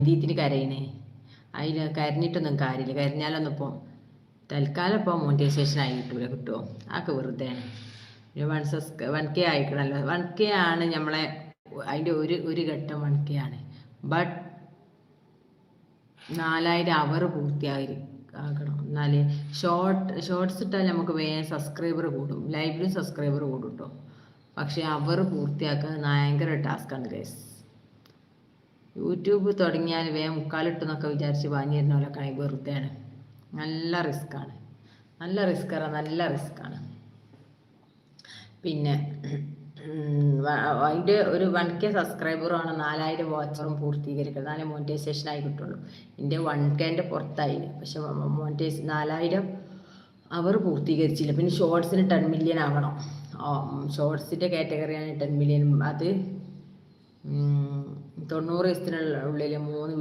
എന്തിന് കരയണേ? അതിന് കരഞ്ഞിട്ടൊന്നും കാര്യമില്ല. കരഞ്ഞാലൊന്നും ഇപ്പോൾ തൽക്കാലം ഇപ്പോൾ മോണിറ്റൈസേഷൻ ആയി കിട്ടുമോ? അതൊക്കെ വെറുതെയാണ്. 1K ആയിക്കണല്ലോ. 1K ആണ് നമ്മളെ അതിൻ്റെ ഒരു ഘട്ടം 1K ആണ്. ബട്ട് 4000 അവർ ആകണം. എന്നാലേ ഷോർട്സ് ഇട്ടാൽ നമുക്ക് വേഗം സബ്സ്ക്രൈബർ കൂടും. ലൈവിലും സബ്സ്ക്രൈബർ കൂടും കേട്ടോ. പക്ഷെ അവർ പൂർത്തിയാക്കാൻ ഭയങ്കര ടാസ്ക്കാണ് ഗൈസ്. യൂട്യൂബ് തുടങ്ങിയാൽ വേഗം മുക്കാലിട്ടെന്നൊക്കെ വിചാരിച്ച് വാങ്ങിയിരുന്നവരൊക്കെ വെറുതെയാണ്. നല്ല റിസ്ക്കാണ്. നല്ല റിസ്ക്കാണ്. പിന്നെ അതിൻ്റെ ഒരു 1K സബ്സ്ക്രൈബറുമാണ് 4000 വാച്ചറും പൂർത്തീകരിക്കുക. 4 മോണിറ്റൈസേഷൻ ആയി കിട്ടുള്ളൂ. എൻ്റെ 1Kൻ്റെ പുറത്തായി. പക്ഷെ 4000 അവർ പൂർത്തീകരിച്ചില്ല. പിന്നെ ഷോർട്സിന് 10 മില്യൺ ആവണം. ഷോർട്സിൻ്റെ കാറ്റഗറിയാണ് 10 മില്യൺ. അത് 90 ദിവസത്തിനുള്ളിൽ 3